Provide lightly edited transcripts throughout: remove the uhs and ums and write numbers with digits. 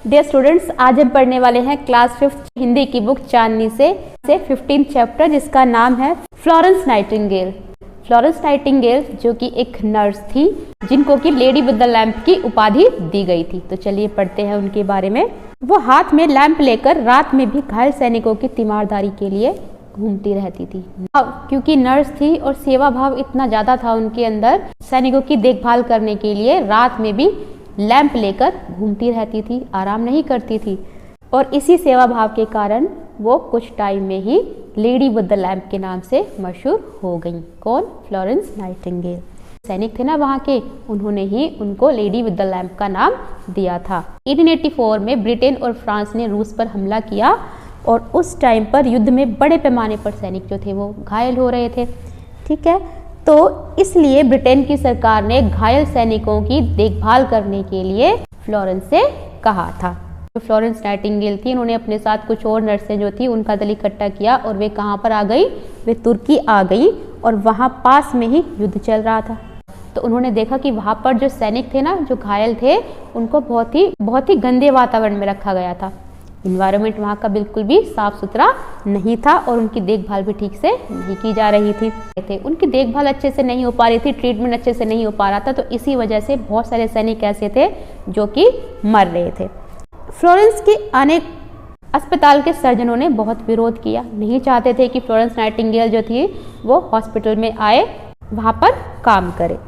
Dear students, आज हम पढ़ने वाले हैं क्लास 5 हिंदी की बुक चांदनी से 15 चैप्टर, जिसका नाम है फ्लोरेंस नाइटिंगेल। फ्लोरेंस नाइटिंगेल जो कि एक नर्स थी, जिनको कि लेडी विद द लैंप की उपाधि दी गई थी। तो चलिए पढ़ते हैं उनके बारे में। वो हाथ में लैंप लेकर रात में भी घायल सैनिकों की तीमारदारी के लिए घूमती रहती थी। क्योंकि नर्स थी और सेवा भाव इतना ज्यादा था उनके अंदर, सैनिकों की देखभाल करने के लिए रात में भी लैंप लेकर घूमती रहती थी, आराम नहीं करती थी। और इसी सेवा भाव के कारण वो कुछ टाइम में ही लेडी विद द लैंप के नाम से मशहूर हो गई। कौन? Florence Nightingale. सैनिक थे ना वहाँ के, उन्होंने ही उनको लेडी विद द लैंप का नाम दिया था। 1884 में ब्रिटेन और फ्रांस ने रूस पर हमला किया और उस टाइम पर युद्ध में बड़े पैमाने पर सैनिक जो थे वो घायल हो रहे थे। ठीक है, तो इसलिए ब्रिटेन की सरकार ने घायल सैनिकों की देखभाल करने के लिए फ्लोरेंस से कहा था। जो फ्लोरेंस नाइटिंगेल थी, उन्होंने अपने साथ कुछ और नर्सें जो थी उनका दल इकट्ठा किया और वे कहाँ पर आ गई? वे तुर्की आ गई और वहाँ पास में ही युद्ध चल रहा था। तो उन्होंने देखा कि वहाँ पर जो सैनिक थे ना, जो घायल थे, उनको बहुत ही गंदे वातावरण में रखा गया था। इन्वायरमेंट वहाँ का बिल्कुल भी साफ सुथरा नहीं था और उनकी देखभाल भी ठीक से नहीं की जा रही थी। उनकी देखभाल अच्छे से नहीं हो पा रही थी, ट्रीटमेंट अच्छे से नहीं हो पा रहा था। तो इसी वजह से बहुत सारे सैनिक ऐसे थे जो कि मर रहे थे। फ्लोरेंस के अनेक अस्पताल के सर्जनों ने बहुत विरोध किया, नहीं चाहते थे कि फ्लोरेंस नाइटिंगेल जो थी वो हॉस्पिटल में आए, वहाँ पर काम करे।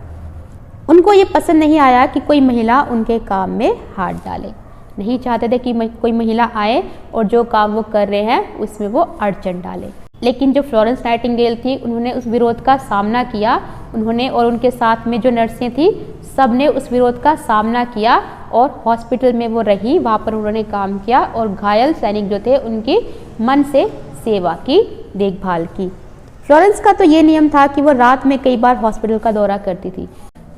उनको ये पसंद नहीं आया कि कोई महिला उनके काम में हाथ डाले, नहीं चाहते थे कि कोई महिला आए और जो काम वो कर रहे हैं उसमें वो अड़चन डाले। लेकिन जो फ्लोरेंस नाइटिंगेल थी, उन्होंने उस विरोध का सामना किया। उन्होंने और उनके साथ में जो नर्सें थी, सब ने उस विरोध का सामना किया और हॉस्पिटल में वो रही, वहाँ पर उन्होंने काम किया और घायल सैनिक जो थे उनकी मन से सेवा की, देखभाल की। फ्लोरेंस का तो ये नियम था कि वो रात में कई बार हॉस्पिटल का दौरा करती थी।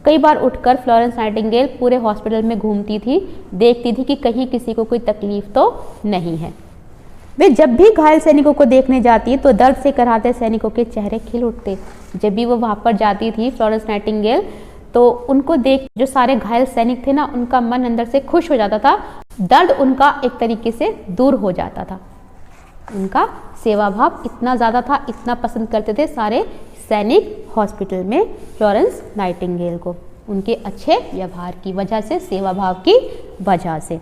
कई बार उठकर फ्लोरेंस नाइटिंगेल पूरे हॉस्पिटल में घूमती थी, देखती थी कि कहीं किसी को कोई तकलीफ तो नहीं है। वे जब भी घायल सैनिकों को देखने जाती तो दर्द से कराहते सैनिकों के चेहरे खिल उठते। जब भी वो वहाँ पर जाती थी फ्लोरेंस नाइटिंगेल, तो उनको देख जो सारे घायल सैनिक थे ना, उनका मन अंदर से खुश हो जाता था, दर्द उनका एक तरीके से दूर हो जाता था। उनका सेवा भाव इतना ज़्यादा था, इतना पसंद करते थे सारे सैनिक हॉस्पिटल में फ्लोरेंस नाइटिंगेल को, उनके अच्छे व्यवहार की वजह से, सेवा भाव की वजह से।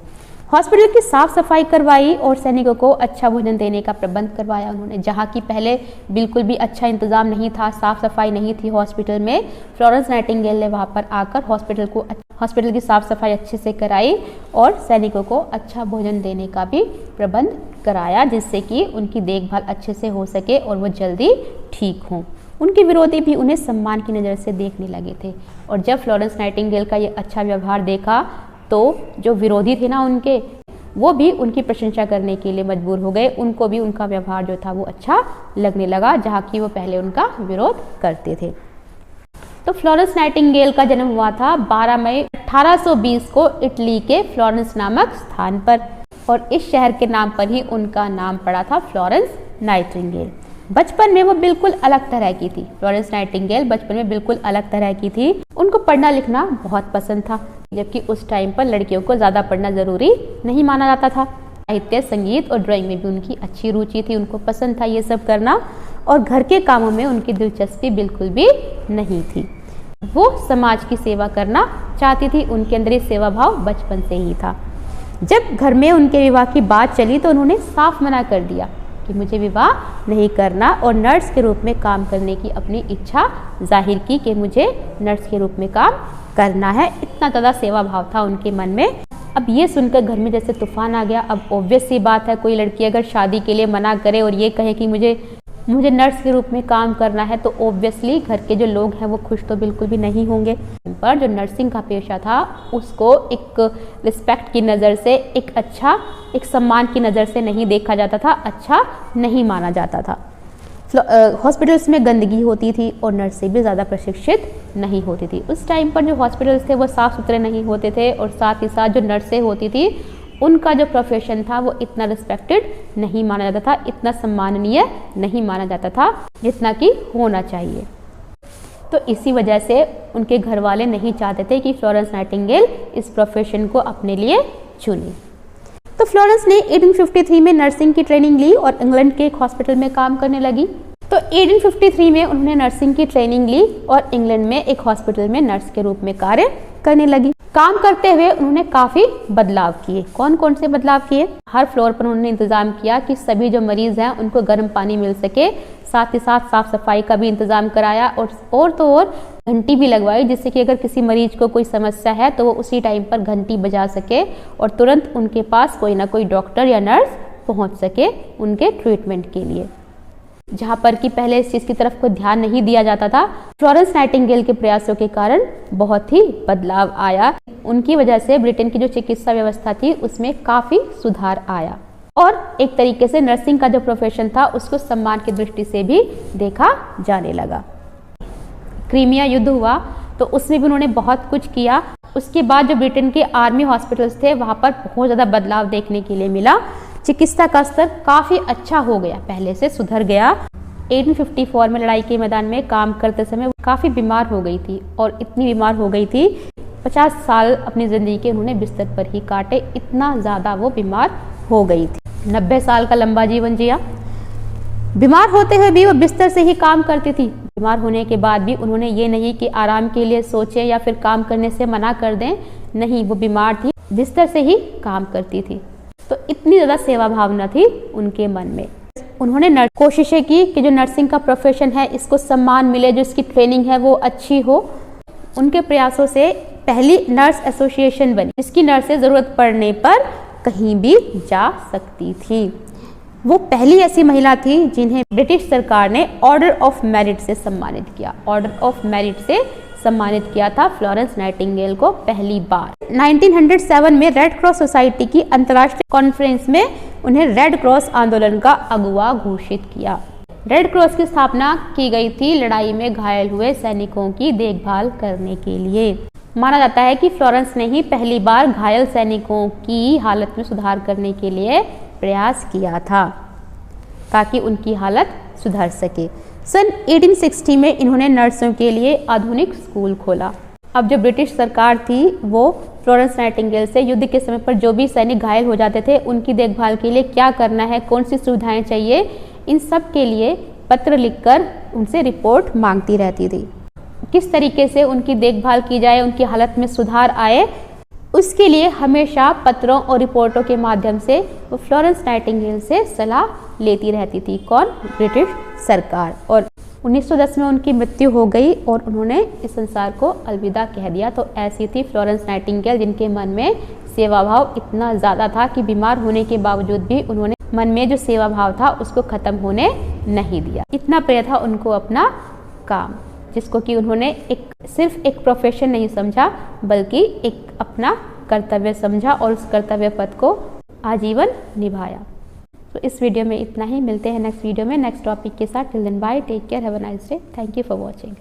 हॉस्पिटल की साफ सफाई करवाई और सैनिकों को अच्छा भोजन देने का प्रबंध करवाया उन्होंने। जहाँ की पहले बिल्कुल भी अच्छा इंतजाम नहीं था, साफ सफाई नहीं थी हॉस्पिटल में, फ्लोरेंस नाइटिंगेल ने वहाँ पर आकर हॉस्पिटल की साफ सफाई अच्छे से कराई और सैनिकों को अच्छा भोजन देने का भी प्रबंध कराया, जिससे कि उनकी देखभाल अच्छे से हो सके और वो जल्दी ठीक हों। उनके विरोधी भी उन्हें सम्मान की नज़र से देखने लगे थे और जब फ्लोरेंस नाइटिंगेल का ये अच्छा व्यवहार देखा तो जो विरोधी थे ना उनके, वो भी उनकी प्रशंसा करने के लिए मजबूर हो गए। उनको भी उनका व्यवहार जो था वो अच्छा लगने लगा, जहाँ की वो पहले उनका विरोध करते थे। तो फ्लोरेंस नाइटिंगेल का जन्म हुआ था 12 मई 1820 को इटली के फ्लोरेंस नामक स्थान पर और इस शहर के नाम पर ही उनका नाम पड़ा था फ्लोरेंस नाइटिंगेल। बचपन में वो बिल्कुल अलग तरह की थी। फ्लोरेंस नाइटिंगेल बचपन में बिल्कुल अलग तरह की थी। उनको पढ़ना लिखना बहुत पसंद था, जबकि उस टाइम पर लड़कियों को ज़्यादा पढ़ना ज़रूरी नहीं माना जाता था। साहित्य, संगीत और ड्राइंग में भी उनकी अच्छी रुचि थी, उनको पसंद था ये सब करना और घर के कामों में उनकी दिलचस्पी बिल्कुल भी नहीं थी। वो समाज की सेवा करना चाहती थी, उनके अंदर ये सेवा भाव बचपन से ही था। जब घर में उनके विवाह की बात चली तो उन्होंने साफ मना कर दिया कि मुझे विवाह नहीं करना और नर्स के रूप में काम करने की अपनी इच्छा जाहिर की कि मुझे नर्स के रूप में काम करना है। इतना ज़्यादा सेवा भाव था उनके मन में। अब ये सुनकर घर में जैसे तूफान आ गया। अब ऑब्वियस सी बात है, कोई लड़की अगर शादी के लिए मना करे और ये कहे कि मुझे नर्स के रूप में काम करना है, तो ऑब्वियसली घर के जो लोग हैं वो खुश तो बिल्कुल भी नहीं होंगे। पर जो नर्सिंग का पेशा था उसको एक रिस्पेक्ट की नज़र से, एक सम्मान की नज़र से नहीं देखा जाता था, अच्छा नहीं माना जाता था। हॉस्पिटल्स में गंदगी होती थी और नर्सें भी ज़्यादा प्रशिक्षित नहीं होती थी। उस टाइम पर जो हॉस्पिटल्स थे वो साफ़ सुथरे नहीं होते थे और साथ ही साथ जो नर्सें होती थी उनका जो प्रोफेशन था वो इतना रिस्पेक्टेड नहीं माना जाता था, इतना सम्माननीय नहीं माना जाता था जितना कि होना चाहिए। तो इसी वजह से उनके घर वाले नहीं चाहते थे कि फ्लोरेंस नाइटिंगेल इस प्रोफेशन को अपने लिए चुने। तो फ्लोरेंस ने 1853 में नर्सिंग की ट्रेनिंग ली और इंग्लैंड के एक हॉस्पिटल में काम करने लगी। तो 1853 में उन्होंने नर्सिंग की ट्रेनिंग ली और इंग्लैंड में एक हॉस्पिटल में नर्स के रूप में कार्य करने लगी। काम करते हुए उन्होंने काफी बदलाव किए। कौन कौन से बदलाव किए? हर फ्लोर पर उन्होंने इंतजाम किया कि सभी जो मरीज हैं उनको गर्म पानी मिल सके, साथ ही साथ साफ सफाई का भी इंतजाम कराया और तो और घंटी भी लगवाई, जिससे कि अगर किसी मरीज को कोई समस्या है तो वो उसी टाइम पर घंटी बजा सके और तुरंत उनके पास कोई ना कोई डॉक्टर या नर्स पहुंच सके उनके ट्रीटमेंट के लिए। जहां पर कि पहले इस चीज की तरफ कोई ध्यान नहीं दिया जाता था, फ्लोरेंस नाइटिंगेल के प्रयासों के कारण बहुत ही बदलाव आया। उनकी वजह से ब्रिटेन की जो चिकित्सा व्यवस्था थी उसमें काफी सुधार आया और एक तरीके से नर्सिंग का जो प्रोफेशन था उसको सम्मान की दृष्टि से भी देखा जाने लगा। क्रीमिया युद्ध हुआ तो उसमें भी उन्होंने बहुत कुछ किया। उसके बाद जो ब्रिटेन के आर्मी हॉस्पिटल्स थे वहां पर बहुत ज्यादा बदलाव देखने के लिए मिला। चिकित्सा का स्तर काफी अच्छा हो गया, पहले से सुधर गया। 1854 में लड़ाई के मैदान में काम करते समय वो काफी बीमार हो गई थी और इतनी बीमार हो गई थी 50 साल अपनी जिंदगी के उन्होंने बिस्तर पर ही काटे, इतना ज्यादा वो बीमार हो गई थी। 90 साल का लंबा जीवन जिया। बीमार होते हुए भी वो बिस्तर से ही काम करती थी। बीमार होने के बाद भी उन्होंने ये नहीं कि आराम के लिए सोचे या फिर काम करने से मना कर दें, नहीं, वो बीमार थी, बिस्तर से ही काम करती थी। तो इतनी ज़्यादा सेवा भावना थी उनके मन में। उन्होंने कोशिशें की कि जो नर्सिंग का प्रोफेशन है इसको सम्मान मिले, जो इसकी ट्रेनिंग है वो अच्छी हो। उनके प्रयासों से पहली नर्स एसोसिएशन बनी, जिसकी नर्सें ज़रूरत पड़ने पर कहीं भी जा सकती थी। वो पहली ऐसी महिला थी जिन्हें ब्रिटिश सरकार ने ऑर्डर ऑफ मेरिट से सम्मानित किया। ऑर्डर ऑफ मेरिट से सम्मानित किया था फ्लोरेंस नाइटिंगेल को पहली बार। 1907 में रेड क्रॉस सोसाइटी की अंतर्राष्ट्रीय कॉन्फ्रेंस में उन्हें रेड क्रॉस आंदोलन का अगुवा घोषित किया। रेड क्रॉस की स्थापना की गई थी लड़ाई में घायल हुए सैनिकों की देखभाल करने के लिए। माना जाता है कि फ्लोरेंस ने ही पहली बार घायल सैनिकों की हालत में सुधार करने के लिए प्रयास किया था ताकि उनकी हालत सुधर सके। सन 1860 में इन्होंने नर्सों के लिए आधुनिक स्कूल खोला। अब जो ब्रिटिश सरकार थी वो फ्लोरेंस नाइटिंगेल से युद्ध के समय पर जो भी सैनिक घायल हो जाते थे उनकी देखभाल के लिए क्या करना है, कौन सी सुविधाएं चाहिए, इन सब के लिए पत्र लिखकर उनसे रिपोर्ट मांगती रहती थी। किस तरीके से उनकी देखभाल की जाए, उनकी हालत में सुधार आए, उसके लिए हमेशा पत्रों और रिपोर्टों के माध्यम से वो फ्लोरेंस नाइटिंगेल से सलाह लेती रहती थी। कौन? ब्रिटिश सरकार। और 1910 में उनकी मृत्यु हो गई और उन्होंने इस संसार को अलविदा कह दिया। तो ऐसी थी फ्लोरेंस नाइटिंगेल जिनके मन में सेवा भाव इतना ज़्यादा था कि बीमार होने के बावजूद भी उन्होंने मन में जो सेवा भाव था उसको ख़त्म होने नहीं दिया। इतना प्रिय था उनको अपना काम, जिसको कि उन्होंने सिर्फ एक प्रोफेशन नहीं समझा बल्कि एक अपना कर्तव्य समझा और उस कर्तव्य पथ को आजीवन निभाया। तो इस वीडियो में इतना ही। मिलते हैं नेक्स्ट वीडियो में नेक्स्ट टॉपिक के साथ। Till then bye, take care, have a nice day. Thank you for watching.